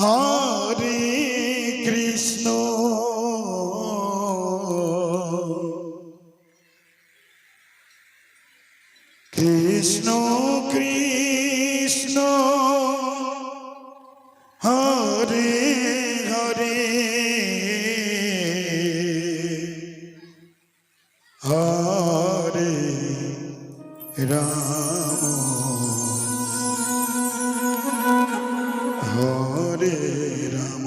হরে কৃষ্ণ কৃষ্ণ কৃষ্ণ হরে হরে হরে রাম হরে রাম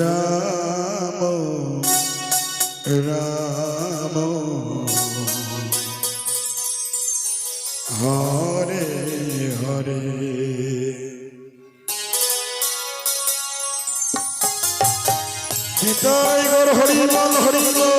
রাম রাম হরে হরে নিতাই গৌর হরি বল হরি বল।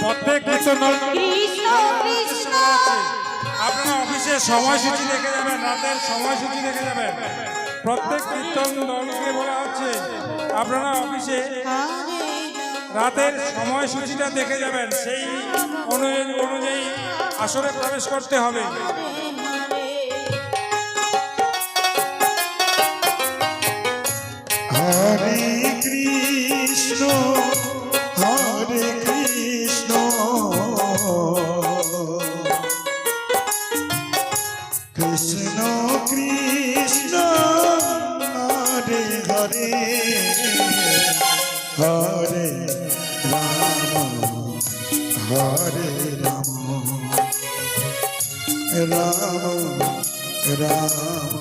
প্রত্যেক আপনারা অফিসের সময়সূচি দেখে যাবেন, রাতের সময়সূচি দেখে যাবেন। প্রত্যেক কীর্তন দলকে বলা হচ্ছে আপনারা অফিসে রাতের সময়সূচিটা দেখে যাবেন, সেই অনুযায়ী আসরে প্রবেশ করতে হবে। হরে কৃষ্ণ হরে কৃষ্ণ কৃষ্ণ কৃষ্ণ হরে হরে হরে রাম হরে রাম রাম রাম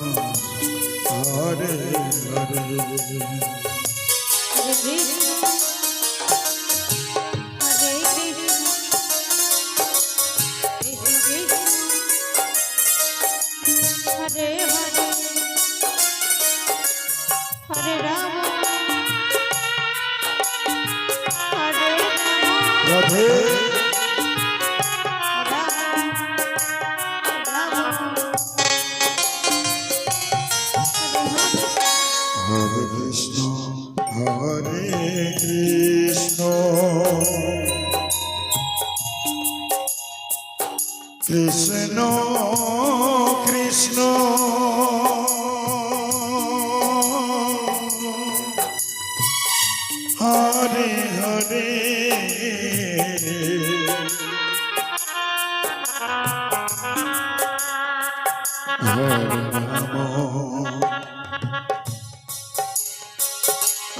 হরে হরে हरे हरे हरे राम हरे राधे हरे कृष्ण हरे कृष्ण कृष्ण कृष्ण हरे हरे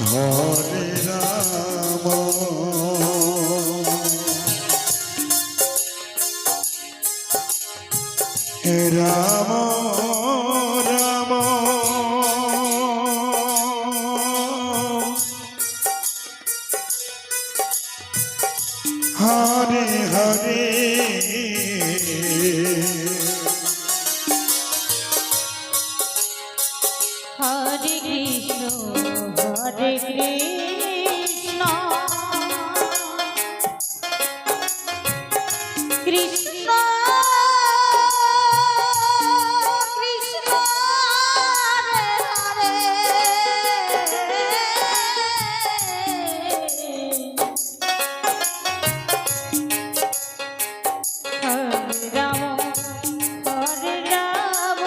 हरे राम हरे राम राम राम हरे हरे हरे कृष्ण हरे कृष्ण कृष्ण कृष्ण हरे हरे हरे राम हरे राम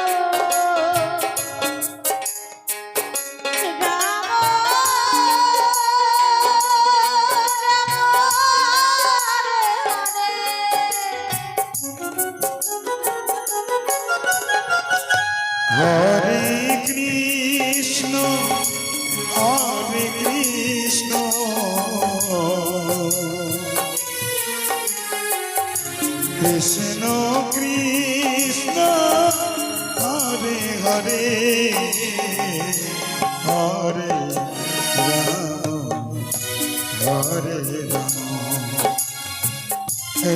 हरे कृष्ण कृष्ण कृष्ण हरे हरे हरे राम हरे राम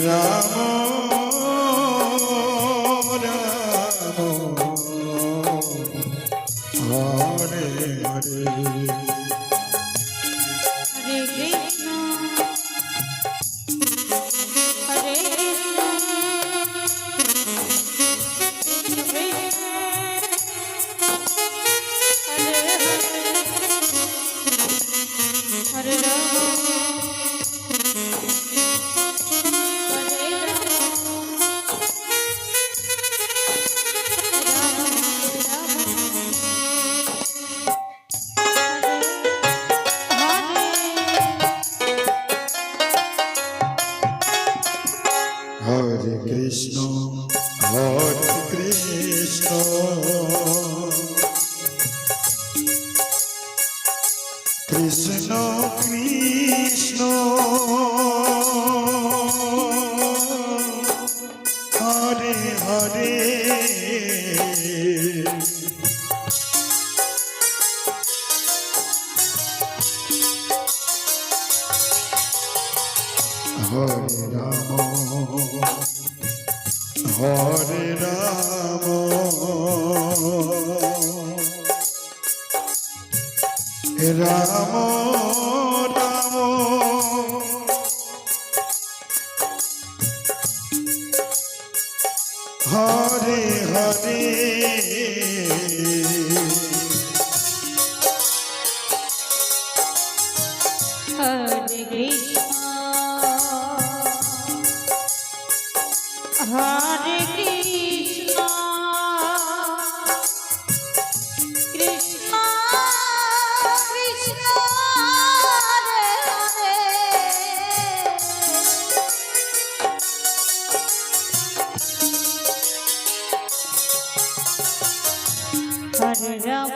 राम हरे हरे। हरे कृष्ण হরে কৃষ্ণ হরে কৃষ্ণ কৃষ্ণ কৃষ্ণ হরে হরে হরে রাম হরে রাম রাম রাম হরে হরে হরে কৃষ্ণ হরে কৃষ্ণ কৃষ্ণ কৃষ্ণ হরে হরে হরে রাম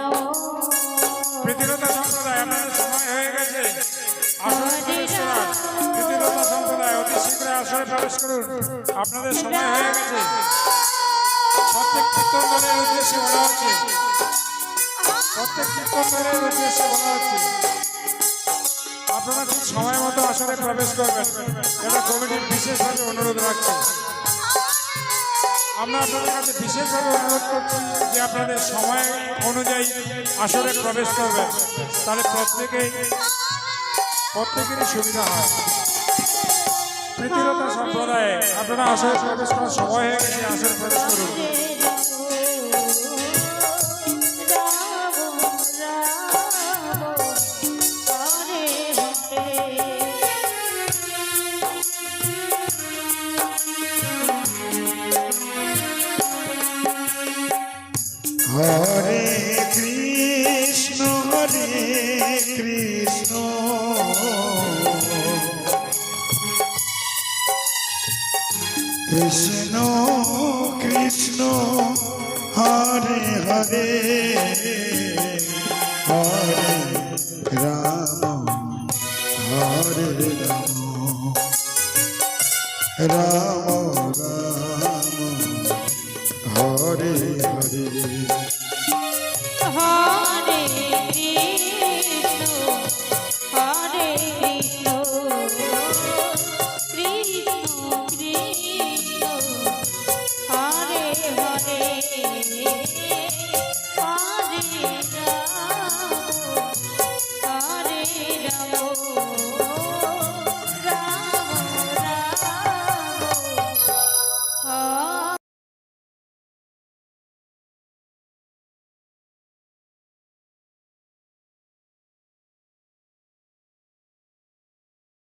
প্রীতিলতা সম্প্রদায় আপনাদের সময় হয়ে গেছে আসরে প্রবেশ করার। প্রীতিলতা সম্প্রদায় অতি শীঘ্রই আসরে প্রবেশ করুন, আপনাদের সময় হয়ে গেছে। প্রত্যেক কীর্তন দলের উদ্দেশ্যে বলা হচ্ছে, প্রত্যেক কীর্তন দলের উদ্দেশ্যে বলা হচ্ছে আপনারা ঠিক সময় মতো আসরে প্রবেশ করবেন, এটা কমিটির বিশেষভাবে অনুরোধ রাখছে। আমরা আপনাদের কাছে বিশেষভাবে অনুরোধ করছি যে আপনাদের সময় অনুযায়ী আসরে প্রবেশ করবেন, তাহলে প্রত্যেকেরই সুবিধা হয়। প্রীতিলতা সম্প্রদায়ে আপনারা আসরে প্রবেশ করার সময় হয়ে গেছে, আসরে প্রবেশ করুন। হরে কৃষ্ণ কৃষ্ণ কৃষ্ণ কৃষ্ণ হরে হরে হরে রাম হরে রাম রাম রাম হরে হরে হরে কৃষ্ণ হরে কৃষ্ণ কৃষ্ণ কৃষ্ণ হরে হরে হরে রাম হরে রাম